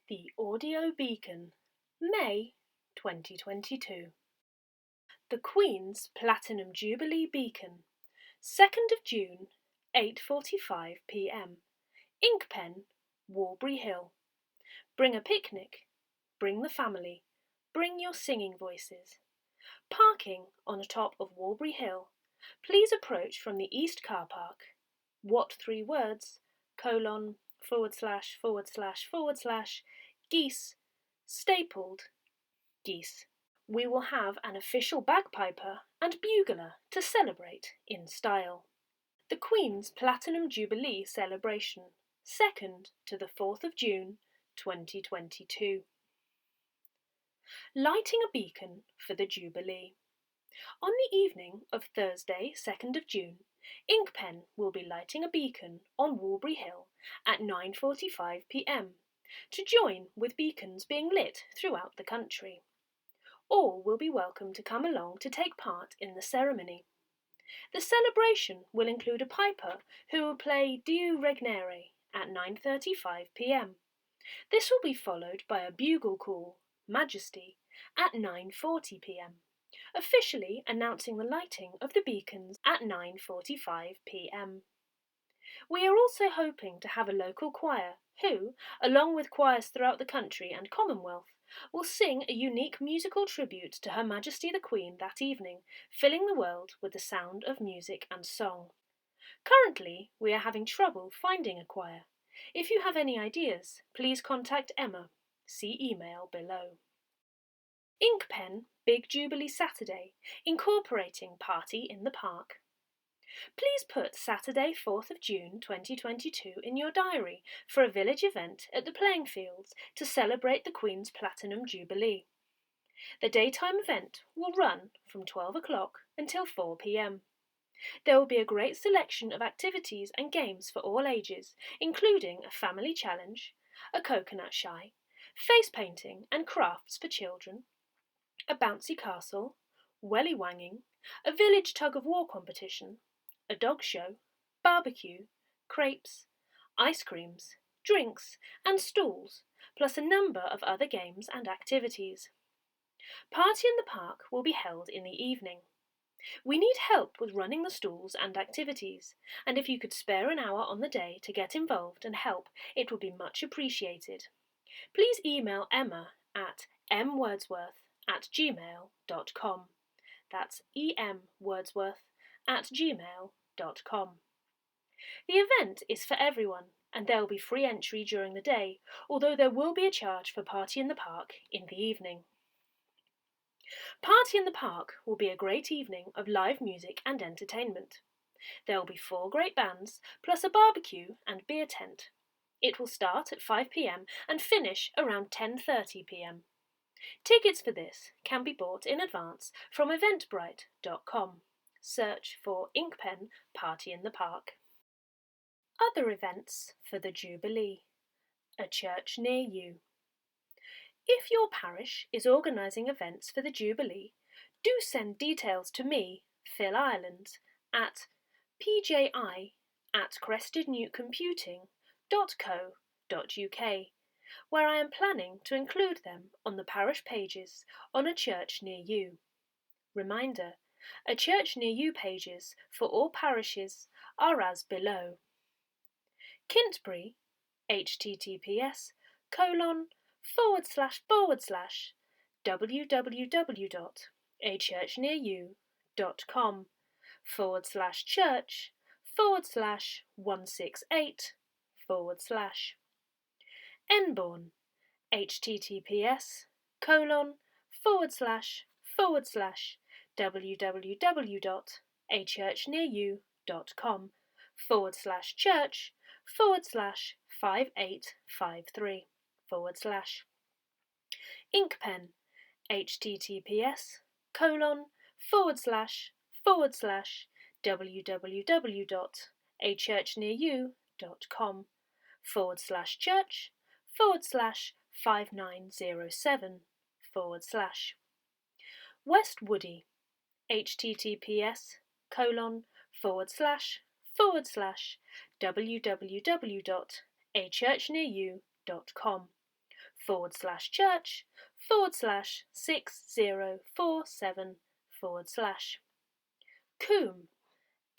The Audio Beacon, May 2022. The Queen's Platinum Jubilee Beacon, 2nd of June, 8:45 p.m. Inkpen, Walbury Hill. Bring a picnic, bring the family, bring your singing voices. Parking on top of Walbury Hill. Please approach from the East Car Park. What 3 words, : / geese, stapled, geese. We will have an official bagpiper and bugler to celebrate in style. The Queen's Platinum Jubilee celebration, 2nd to the 4th of June, 2022. Lighting a beacon for the Jubilee. On the evening of Thursday, 2nd of June, Inkpen will be lighting a beacon on Walbury Hill at 9:45 p.m. to join with beacons being lit throughout the country. All will be welcome to come along to take part in the ceremony. The celebration will include a piper who will play Diu Regnere at 9:35 p.m. This will be followed by a bugle call, Majesty, at 9:40 p.m. officially announcing the lighting of the beacons at 9:45 p.m. We are also hoping to have a local choir who, along with choirs throughout the country and Commonwealth, will sing a unique musical tribute to Her Majesty the Queen that evening, filling the world with the sound of music and song. Currently, we are having trouble finding a choir. If you have any ideas, please contact Emma. See email below. Inkpen Big Jubilee Saturday, incorporating Party in the Park. Please put Saturday, 4th of June 2022 in your diary for a village event at the playing fields to celebrate the Queen's Platinum Jubilee. The daytime event will run from 12 o'clock until 4 p.m. There will be a great selection of activities and games for all ages, including a family challenge, a coconut shy, face painting and crafts for children, a bouncy castle, welly wanging, a village tug-of-war competition, a dog show, barbecue, crepes, ice creams, drinks and stalls, plus a number of other games and activities. Party in the Park will be held in the evening. We need help with running the stalls and activities, and if you could spare an hour on the day to get involved and help, it would be much appreciated. Please email Emma at mwordsworth@gmail.com. That's emwordsworth@gmail.com. The event is for everyone, and there will be free entry during the day, although there will be a charge for Party in the Park in the evening. Party in the Park will be a great evening of live music and entertainment. There will be 4 great bands, plus a barbecue and beer tent. It will start at 5 p.m. and finish around 10:30 p.m. Tickets for this can be bought in advance from eventbrite.com. Search for Inkpen Party in the Park. Other events for the Jubilee. A church near you. If your parish is organising events for the Jubilee, do send details to me, Phil Ireland, at pji@crestednewtcomputing.co.uk, where I am planning to include them on the parish pages on a church near you. Reminder, a church near you pages for all parishes are as below. Kintbury, https://www.achurchnearyou.com/church/168/ Enborn, https://www.achurchnearyou.com/church/5853/ Inkpen, https://www.achurchnearyou.com/church/5907/ West Woody, https://www.achurchnearyou.com /church/6047/ Coombe,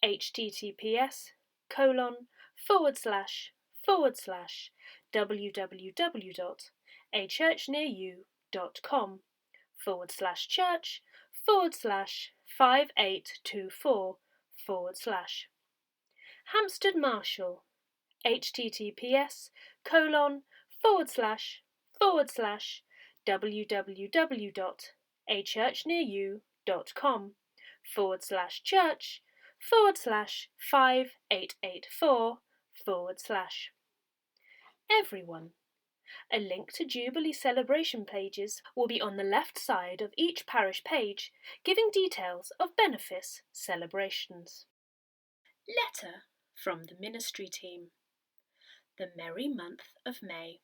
https://www.achurchnearyou.com/church/5824/ Hampstead Marshall, https://www.achurchnearyou.com/church/5884/ Everyone. A link to Jubilee celebration pages will be on the left side of each parish page, giving details of Benefice celebrations. Letter from the ministry team. The merry month of May.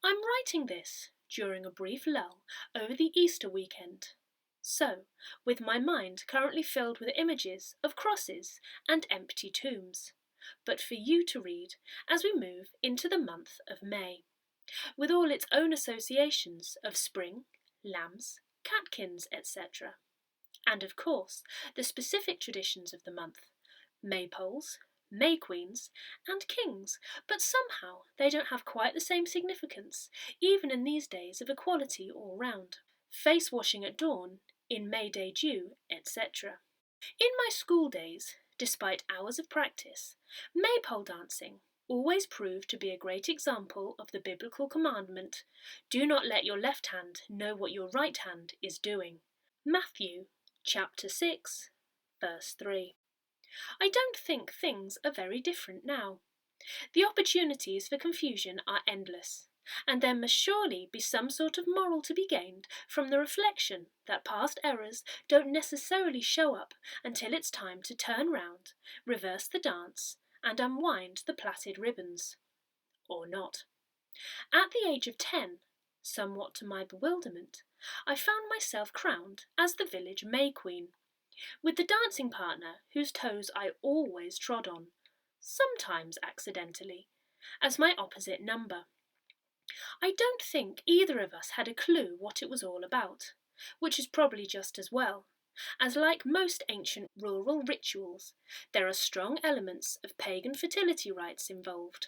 I'm writing this during a brief lull over the Easter weekend. So, with my mind currently filled with images of crosses and empty tombs, but for you to read as we move into the month of May, with all its own associations of spring, lambs, catkins, etc. And of course, the specific traditions of the month, maypoles, May Queens, and kings, but somehow they don't have quite the same significance, even in these days of equality all round. Face washing at dawn, in May Day dew, etc. In my school days, despite hours of practice, maypole dancing always proved to be a great example of the biblical commandment, do not let your left hand know what your right hand is doing. Matthew chapter 6, verse 3. I don't think things are very different now. The opportunities for confusion are endless, and there must surely be some sort of moral to be gained from the reflection that past errors don't necessarily show up until it's time to turn round, reverse the dance, and unwind the plaited ribbons. Or not. At the age of 10, somewhat to my bewilderment, I found myself crowned as the village May Queen, with the dancing partner whose toes I always trod on, sometimes accidentally, as my opposite number. I don't think either of us had a clue what it was all about, which is probably just as well, as like most ancient rural rituals, there are strong elements of pagan fertility rites involved.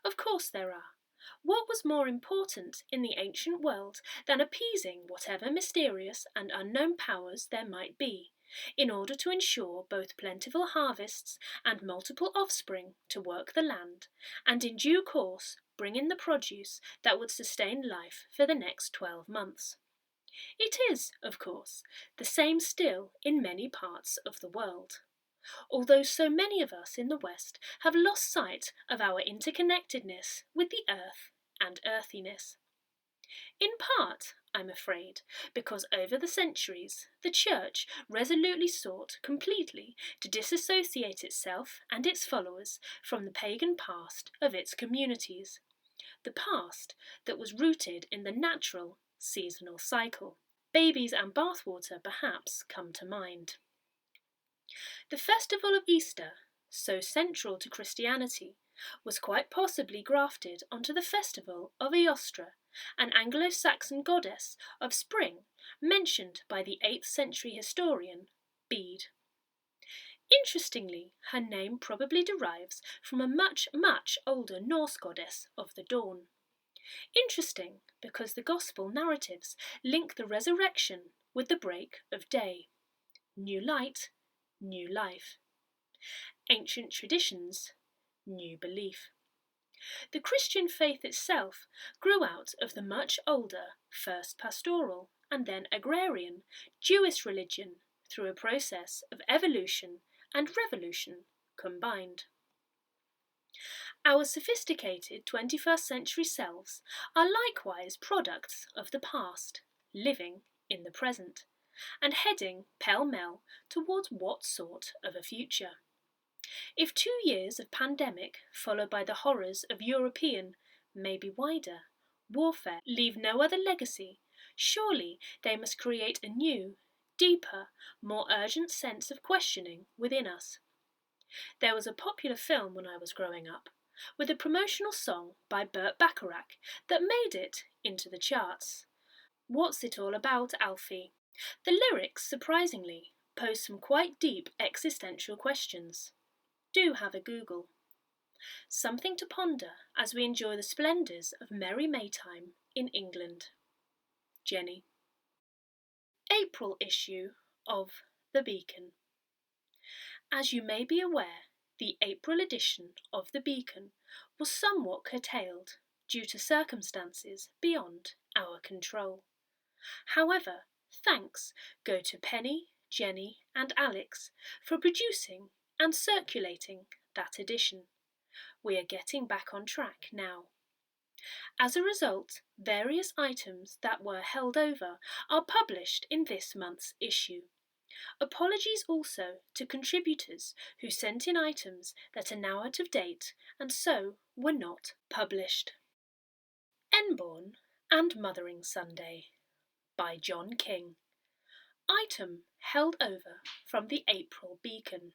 Of course there are. What was more important in the ancient world than appeasing whatever mysterious and unknown powers there might be, in order to ensure both plentiful harvests and multiple offspring to work the land, and in due course bring in the produce that would sustain life for the next 12 months. It is, of course, the same still in many parts of the world, although so many of us in the West have lost sight of our interconnectedness with the earth and earthiness. In part, I'm afraid, because over the centuries the Church resolutely sought completely to disassociate itself and its followers from the pagan past of its communities, the past that was rooted in the natural seasonal cycle. Babies and bathwater perhaps come to mind. The festival of Easter, so central to Christianity, was quite possibly grafted onto the festival of Eostre, an Anglo-Saxon goddess of spring mentioned by the 8th century historian Bede. Interestingly, her name probably derives from a much, much older Norse goddess of the dawn. Interesting because the Gospel narratives link the resurrection with the break of day. New light, new life. Ancient traditions, new belief. The Christian faith itself grew out of the much older, first pastoral and then agrarian, Jewish religion through a process of evolution and revolution combined. Our sophisticated 21st century selves are likewise products of the past, living in the present, and heading pell-mell towards what sort of a future. If 2 years of pandemic, followed by the horrors of European, maybe wider, warfare leave no other legacy, surely they must create a new, deeper, more urgent sense of questioning within us. There was a popular film when I was growing up, with a promotional song by Burt Bacharach that made it into the charts. What's it all about, Alfie? The lyrics, surprisingly, pose some quite deep existential questions. Do have a Google. Something to ponder as we enjoy the splendours of merry Maytime in England. Jenny. April issue of The Beacon. As you may be aware, the April edition of The Beacon was somewhat curtailed due to circumstances beyond our control. However, thanks go to Penny, Jenny and Alex for producing and circulating that edition. We are getting back on track now. As a result, various items that were held over are published in this month's issue. Apologies also to contributors who sent in items that are now out of date and so were not published. Enborn and Mothering Sunday by John King. Item held over from the April Beacon.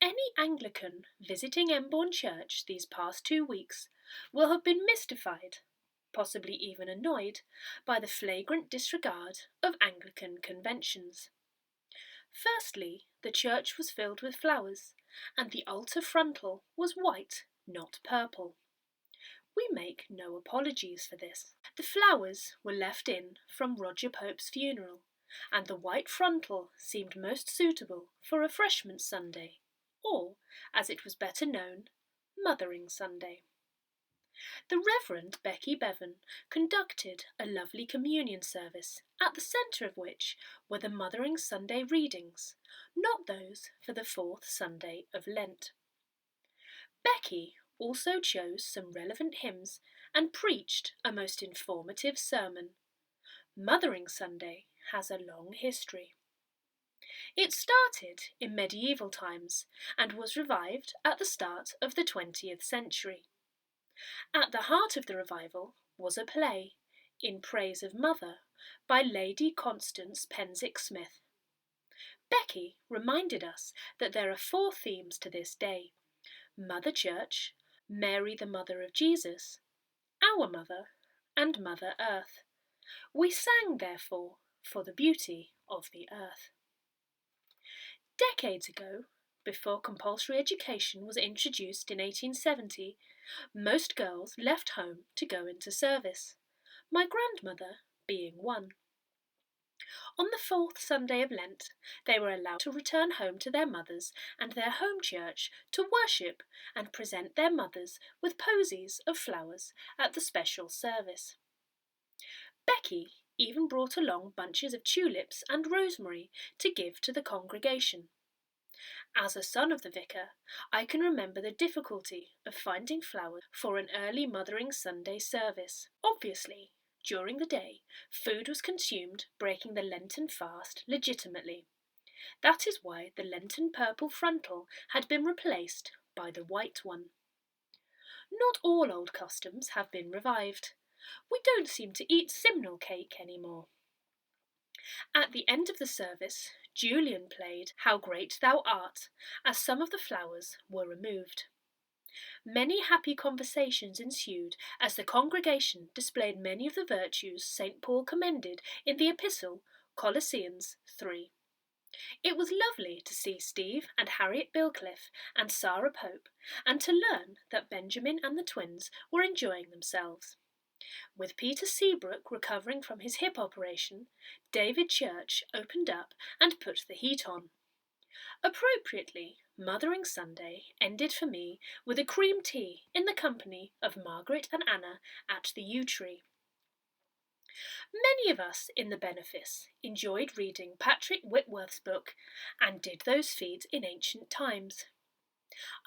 Any Anglican visiting Enborn Church these past 2 weeks will have been mystified, possibly even annoyed, by the flagrant disregard of Anglican conventions. Firstly, the church was filled with flowers, and the altar frontal was white, not purple. We make no apologies for this. The flowers were left in from Roger Pope's funeral, and the white frontal seemed most suitable for Refreshment Sunday, or, as it was better known, Mothering Sunday. The Reverend Becky Bevan conducted a lovely communion service, at the centre of which were the Mothering Sunday readings, not those for the 4th Sunday of Lent. Becky also chose some relevant hymns and preached a most informative sermon. Mothering Sunday has a long history. It started in medieval times and was revived at the start of the 20th century. At the heart of the revival was a play, In Praise of Mother, by Lady Constance Penzick Smith. Becky reminded us that there are 4 themes to this day: Mother Church, Mary the Mother of Jesus, Our Mother, and Mother Earth. We sang, therefore, for the beauty of the earth. Decades ago, before compulsory education was introduced in 1870, most girls left home to go into service, my grandmother being one. On the 4th Sunday of Lent, they were allowed to return home to their mothers and their home church to worship and present their mothers with posies of flowers at the special service. Becky even brought along bunches of tulips and rosemary to give to the congregation. As a son of the vicar, I can remember the difficulty of finding flowers for an early Mothering Sunday service. Obviously, during the day, food was consumed, breaking the Lenten fast legitimately. That is why the Lenten purple frontal had been replaced by the white one. Not all old customs have been revived. We don't seem to eat simnel cake anymore. At the end of the service, Julian played How Great Thou Art, as some of the flowers were removed. Many happy conversations ensued as the congregation displayed many of the virtues St. Paul commended in the epistle Colossians 3. It was lovely to see Steve and Harriet Bilcliffe and Sarah Pope, and to learn that Benjamin and the twins were enjoying themselves. With Peter Seabrook recovering from his hip operation, David Church opened up and put the heat on. Appropriately, Mothering Sunday ended for me with a cream tea in the company of Margaret and Anna at the yew tree. Many of us in the Benefice enjoyed reading Patrick Whitworth's book and did those feats in ancient times.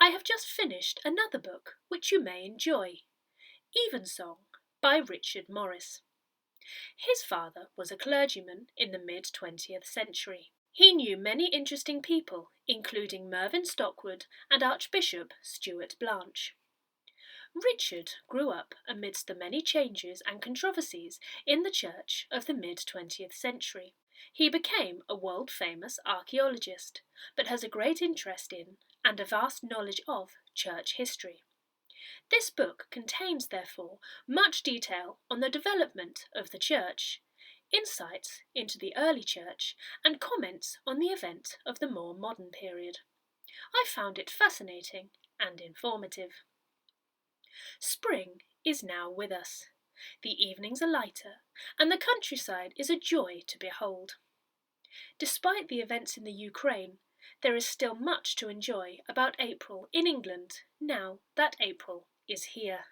I have just finished another book which you may enjoy, Evensong by Richard Morris. His father was a clergyman in the mid-20th century. He knew many interesting people, including Mervyn Stockwood and Archbishop Stuart Blanche. Richard grew up amidst the many changes and controversies in the church of the mid-20th century. He became a world-famous archaeologist, but has a great interest in and a vast knowledge of church history. This book contains, therefore, much detail on the development of the church, insights into the early church, and comments on the event of the more modern period. I found it fascinating and informative. Spring is now with us. The evenings are lighter, and the countryside is a joy to behold. Despite the events in the Ukraine, there is still much to enjoy about April in England now that April is here.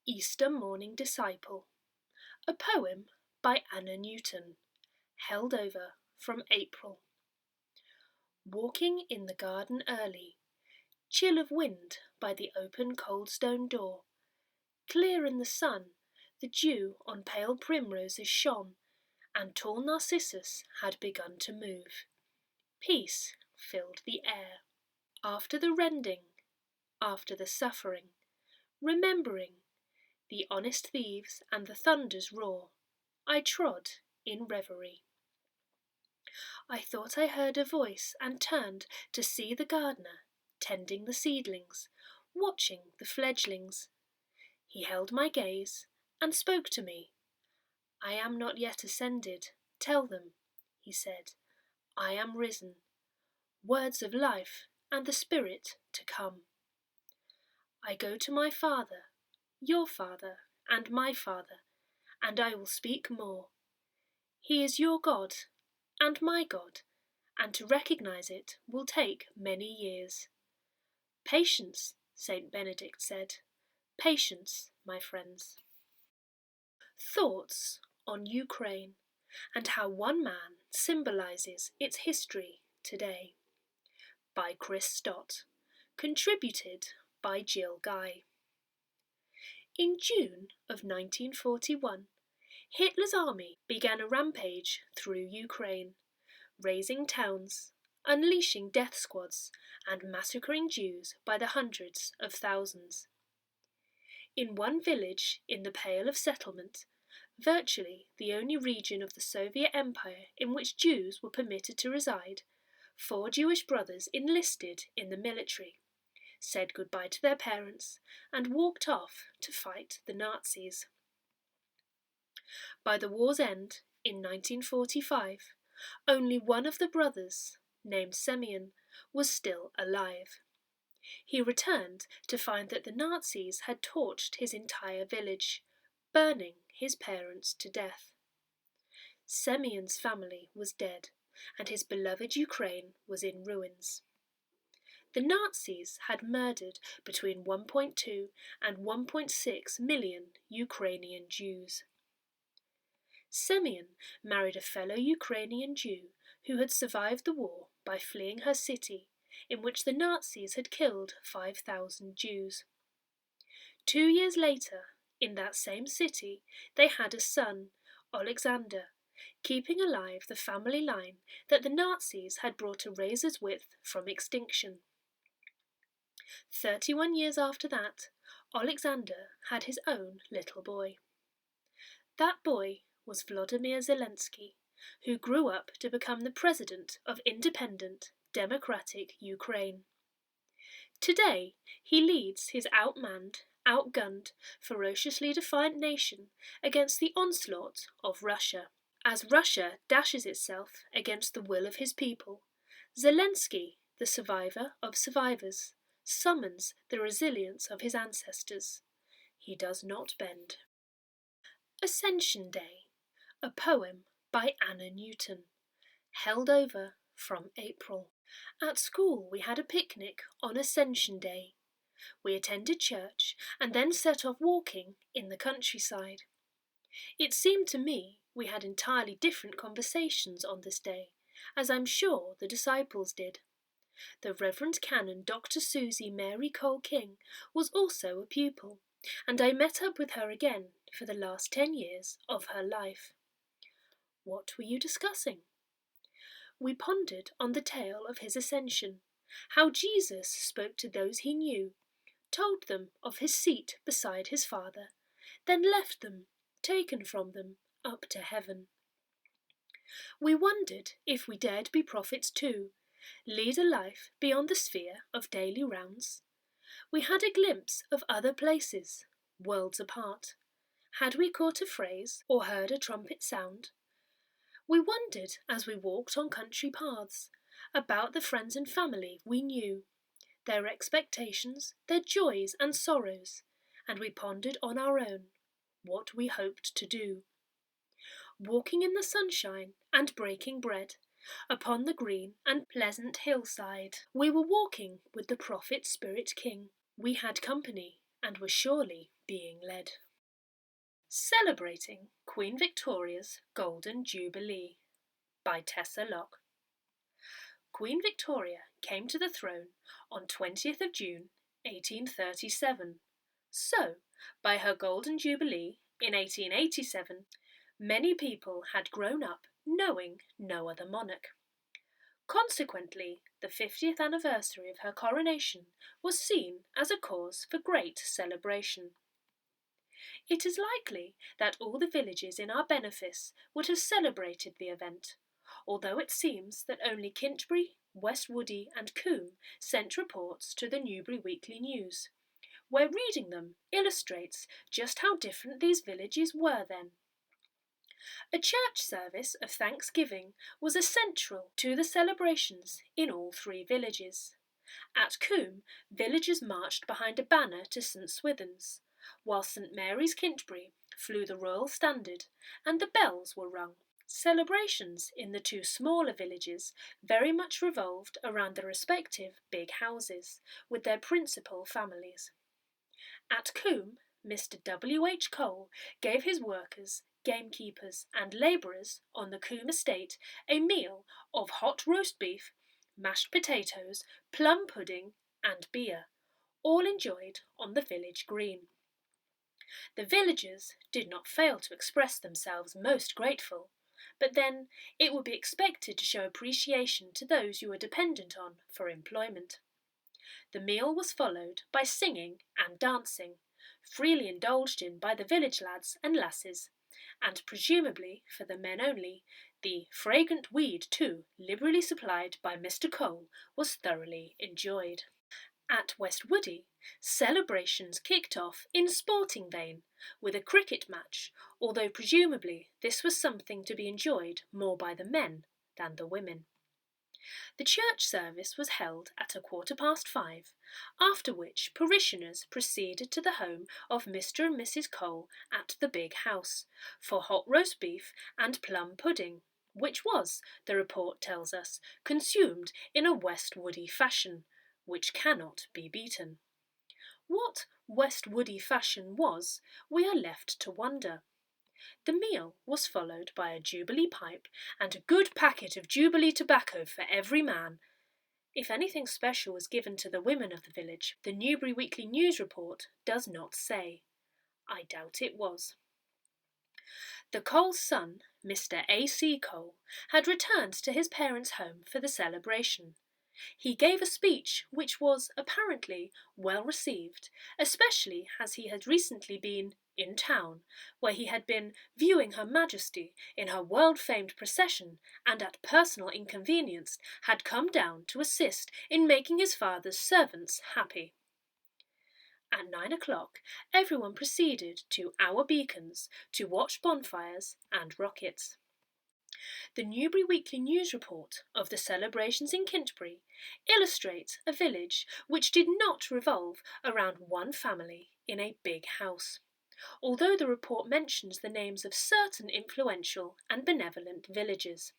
Easter Morning Disciple, a poem by Anna Newton, held over from April. Walking in the garden early, chill of wind by the open cold stone door, clear in the sun, the dew on pale primroses shone, and tall narcissus had begun to move. Peace filled the air. After the rending, after the suffering, remembering the honest thieves and the thunder's roar, I trod in reverie. I thought I heard a voice and turned to see the gardener tending the seedlings, watching the fledglings. He held my gaze and spoke to me. I am not yet ascended, tell them, he said, I am risen, words of life and the Spirit to come. I go to my Father, your Father, and my Father, and I will speak more. He is your God and my God, and to recognize it will take many years. Patience, Saint Benedict said. Patience, my friends. Thoughts on Ukraine and how one man symbolizes its history today. By Chris Stott. Contributed by Jill Guy. In June of 1941, Hitler's army began a rampage through Ukraine, razing towns, unleashing death squads, and massacring Jews by the hundreds of thousands. In one village in the Pale of Settlement, virtually the only region of the Soviet Empire in which Jews were permitted to reside, 4 Jewish brothers enlisted in the military, said goodbye to their parents, and walked off to fight the Nazis. By the war's end, in 1945, only one of the brothers, named Semyon, was still alive. He returned to find that the Nazis had torched his entire village, burning his parents to death. Semyon's family was dead, and his beloved Ukraine was in ruins. The Nazis had murdered between 1.2 and 1.6 million Ukrainian Jews. Semyon married a fellow Ukrainian Jew who had survived the war by fleeing her city, in which the Nazis had killed 5,000 Jews. 2 years later, in that same city, they had a son, Alexander, keeping alive the family line that the Nazis had brought a razor's width from extinction. 31 years after that, Alexander had his own little boy. That boy was Volodymyr Zelensky, who grew up to become the president of independent, democratic Ukraine. Today, he leads his outmanned, outgunned, ferociously defiant nation against the onslaught of Russia. As Russia dashes itself against the will of his people, Zelensky, the survivor of survivors, summons the resilience of his ancestors. He does not bend. Ascension Day, a poem by Anna Newton, held over from April. At school we had a picnic on Ascension Day. We attended church and then set off walking in the countryside. It seemed to me we had entirely different conversations on this day, as I'm sure the disciples did. The Reverend Canon Dr. Susie Mary Cole King was also a pupil, and I met up with her again for the last 10 years of her life. What were you discussing? We pondered on the tale of his ascension, how Jesus spoke to those he knew, told them of his seat beside his Father, then left them, taken from them, up to heaven. We wondered if we dared be prophets too, lead a life beyond the sphere of daily rounds. We had a glimpse of other places, worlds apart. Had we caught a phrase or heard a trumpet sound? We wondered as we walked on country paths about the friends and family we knew, their expectations, their joys and sorrows, and we pondered on our own what we hoped to do. Walking in the sunshine and breaking bread upon the green and pleasant hillside, we were walking with the prophet Spirit King. We had company and were surely being led. Celebrating Queen Victoria's Golden Jubilee by Tessa Locke. Queen Victoria came to the throne on 20th of June 1837. So, by her Golden Jubilee in 1887, many people had grown up knowing no other monarch. Consequently, the 50th anniversary of her coronation was seen as a cause for great celebration. It is likely that all the villages in our Benefice would have celebrated the event, although it seems that only Kintbury, West Woody and Coombe sent reports to the Newbury Weekly News, where reading them illustrates just how different these villages were then. A church service of thanksgiving was essential to the celebrations in all three villages. At Coombe, villagers marched behind a banner to St Swithin's, while St Mary's Kintbury flew the royal standard and the bells were rung. Celebrations in the two smaller villages very much revolved around the respective big houses with their principal families. At Coombe, Mr W. H. Cole gave his workers, gamekeepers and labourers on the Coombe estate a meal of hot roast beef, mashed potatoes, plum pudding and beer, all enjoyed on the village green. The villagers did not fail to express themselves most grateful, but then it would be expected to show appreciation to those you were dependent on for employment. The meal was followed by singing and dancing, freely indulged in by the village lads and lasses, and presumably for the men only, the fragrant weed too, liberally supplied by Mr Cole, was thoroughly enjoyed. At West Woody, celebrations kicked off in sporting vein with a cricket match, although presumably this was something to be enjoyed more by the men than the women. The church service was held at 5:15, after which parishioners proceeded to the home of Mr and Mrs Cole at the big house for hot roast beef and plum pudding, which was, the report tells us, consumed in a West Woody fashion, which cannot be beaten. What West Woody fashion was, we are left to wonder. The meal was followed by a Jubilee pipe and a good packet of Jubilee tobacco for every man. If anything special was given to the women of the village, the Newbury Weekly News report does not say. I doubt it was. The Cole's son, Mr A.C. Cole, had returned to his parents' home for the celebration. He gave a speech which was, apparently, well received, especially as he had recently been in town, where he had been viewing Her Majesty in her world-famed procession and at personal inconvenience had come down to assist in making his father's servants happy. At 9 o'clock, everyone proceeded to our beacons to watch bonfires and rockets. The Newbury Weekly News report of the celebrations in Kintbury illustrates a village which did not revolve around one family in a big house, although the report mentions the names of certain influential and benevolent villagers.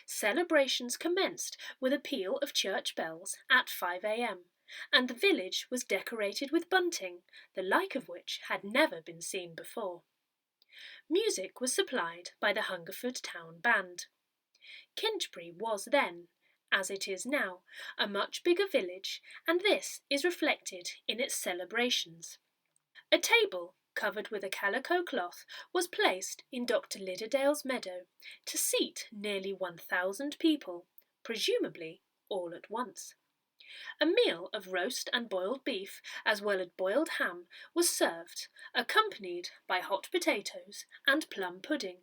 Celebrations commenced with a peal of church bells at 5 a.m, and the village was decorated with bunting, the like of which had never been seen before. Music was supplied by the Hungerford Town Band. Kintbury was then, as it is now, a much bigger village, and this is reflected in its celebrations. A table, covered with a calico cloth, was placed in Dr Lidderdale's meadow to seat nearly 1,000 people, presumably all at once. A meal of roast and boiled beef, as well as boiled ham, was served, accompanied by hot potatoes and plum pudding,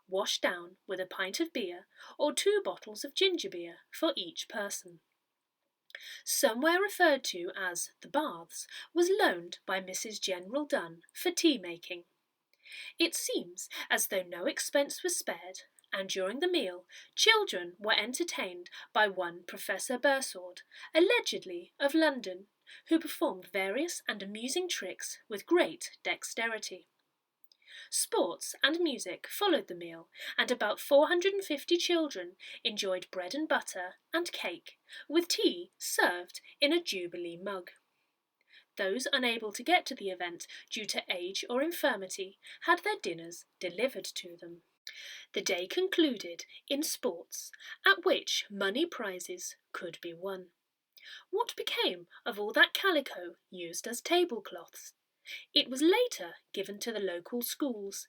washed down with a pint of beer or 2 bottles of ginger beer for each person. Somewhere referred to as the baths was loaned by Mrs. General Dunn for tea making. It seems as though no expense was spared, and during the meal children were entertained by one Professor Bursord, allegedly of London, who performed various and amusing tricks with great dexterity. Sports and music followed the meal, and about 450 children enjoyed bread and butter and cake, with tea served in a Jubilee mug. Those unable to get to the event due to age or infirmity had their dinners delivered to them. The day concluded in sports, at which money prizes could be won. What became of all that calico used as tablecloths? It was later given to the local schools.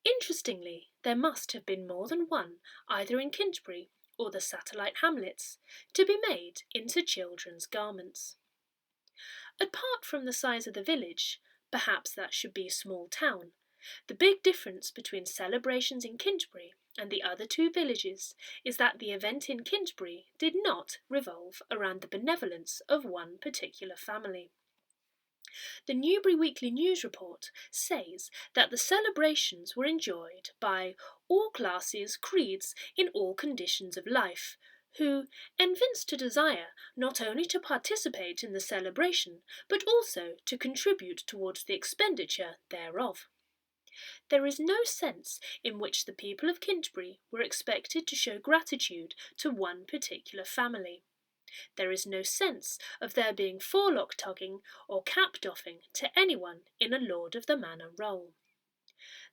Interestingly, there must have been more than one, either in Kintbury or the satellite hamlets, to be made into children's garments. Apart from the size of the village, perhaps that should be a small town, the big difference between celebrations in Kintbury and the other 2 villages is that the event in Kintbury did not revolve around the benevolence of one particular family. The Newbury Weekly News Report says that the celebrations were enjoyed by all classes, creeds, in all conditions of life, who evinced a desire not only to participate in the celebration, but also to contribute towards the expenditure thereof. There is no sense in which the people of Kintbury were expected to show gratitude to one particular family. There is no sense of there being forelock tugging or cap doffing to anyone in a Lord of the Manor role.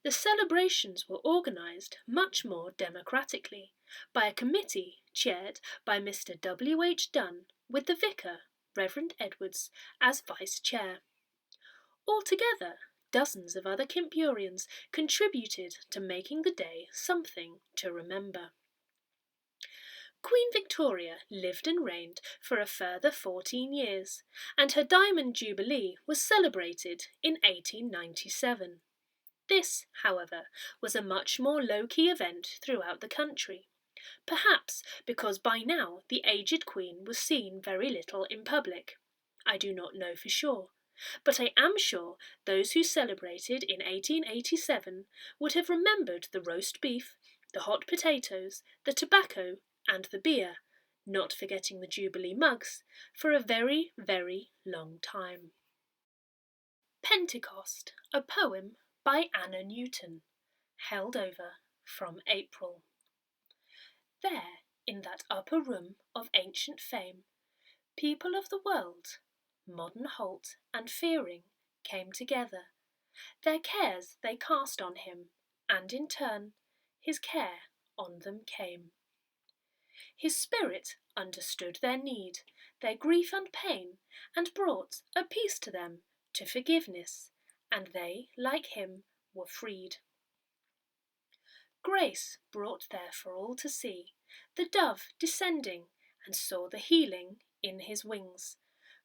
The celebrations were organised much more democratically by a committee chaired by Mr. W. H. Dunn, with the vicar, Reverend Edwards, as vice-chair. Altogether, dozens of other Kimpurians contributed to making the day something to remember. Queen Victoria lived and reigned for a further 14 years, and her Diamond Jubilee was celebrated in 1897. This, however, was a much more low-key event throughout the country, perhaps because by now the aged Queen was seen very little in public. I do not know for sure, but I am sure those who celebrated in 1887 would have remembered the roast beef, the hot potatoes, the tobacco, and the beer, not forgetting the Jubilee mugs, for a very, very long time. Pentecost, a poem by Anna Newton, held over from April. There, in that upper room of ancient fame, people of the world, modern halt and fearing, came together. Their cares they cast on him, and in turn his care on them came. His spirit understood their need, their grief and pain, and brought a peace to them, to forgiveness, and they, like him, were freed. Grace brought there for all to see, the dove descending, and saw the healing in his wings,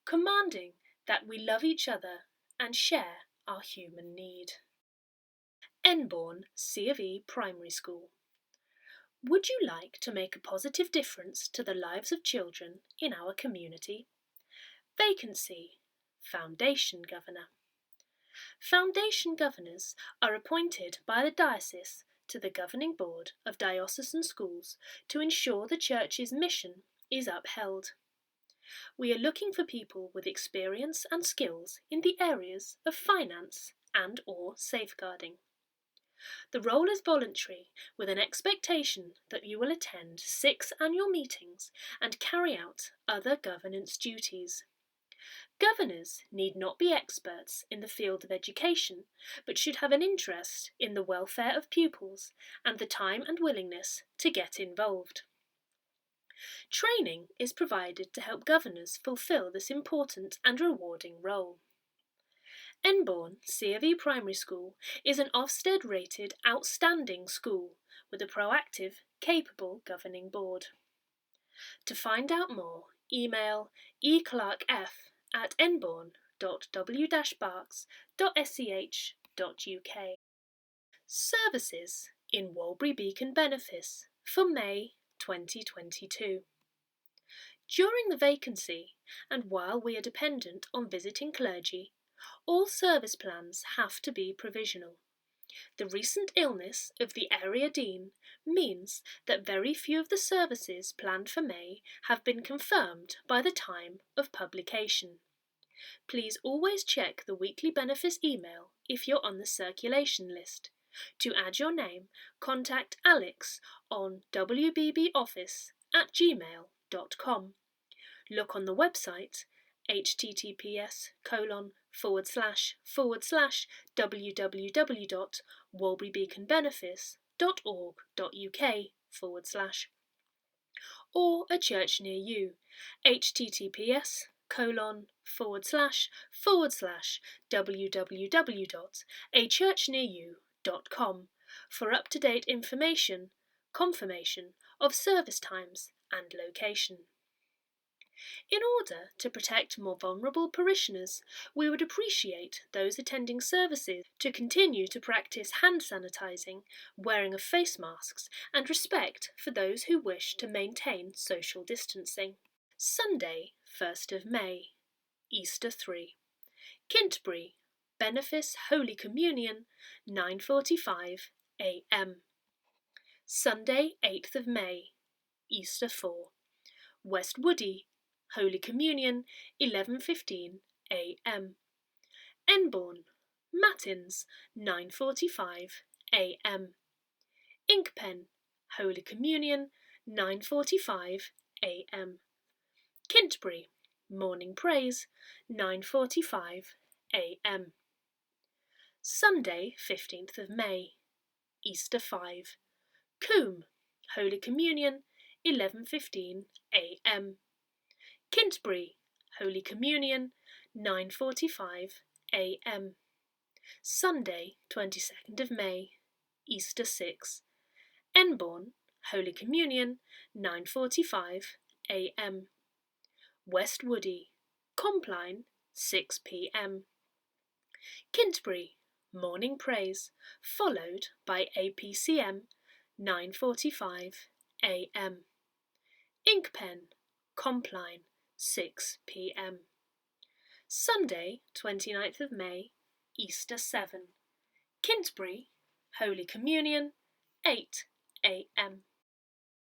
commanding that we love each other and share our human need. Enbourne C of E Primary School. Would you like to make a positive difference to the lives of children in our community? Vacancy. Foundation Governor. Foundation governors are appointed by the diocese to the governing board of diocesan schools to ensure the church's mission is upheld. We are looking for people with experience and skills in the areas of finance and/or safeguarding. The role is voluntary, with an expectation that you will attend 6 annual meetings and carry out other governance duties. Governors need not be experts in the field of education, but should have an interest in the welfare of pupils and the time and willingness to get involved. Training is provided to help governors fulfil this important and rewarding role. Enbourne C of E Primary School is an Ofsted-rated outstanding school with a proactive, capable governing board. To find out more, email eclarkf@enbourne.w-barks.sch.uk. Services in Walbury Beacon Benefice for May 2022. During the vacancy, and while we are dependent on visiting clergy, all service plans have to be provisional. The recent illness of the area dean means that very few of the services planned for May have been confirmed by the time of publication. Please always check the weekly Benefice email if you're on the circulation list. To add your name, contact Alex on wbboffice@gmail.com. Look on the website https://www.walburybeaconbenefice.org.uk/ or a church near you, https://www.achurchnearyou.com for up-to-date information, confirmation of service times and location. In order to protect more vulnerable parishioners, we would appreciate those attending services to continue to practice hand sanitising, wearing of face masks, and respect for those who wish to maintain social distancing. Sunday, 1st of May, Easter 3. Kintbury, Benefice Holy Communion, 9:45 a.m. Sunday, 8th of May, Easter 4. West Woody, Holy Communion, 11:15 a.m. Enbourne, Matins, 9:45 a.m. Inkpen, Holy Communion, 9:45 a.m. Kintbury, Morning Praise, 9:45 a.m. Sunday, 15th of May, Easter 5. Coombe, Holy Communion, 11:15 a.m. Kintbury, Holy Communion, 9:45 a.m. Sunday, 22nd of May, Easter 6. Enbourne, Holy Communion, 9:45 a.m. West Woody, Compline, 6 p.m. Kintbury, Morning Praise, followed by APCM, 9:45 a.m. Inkpen, Compline, 6 p.m. Sunday, 29th of May, Easter 7. Kintbury, Holy Communion, 8 a.m.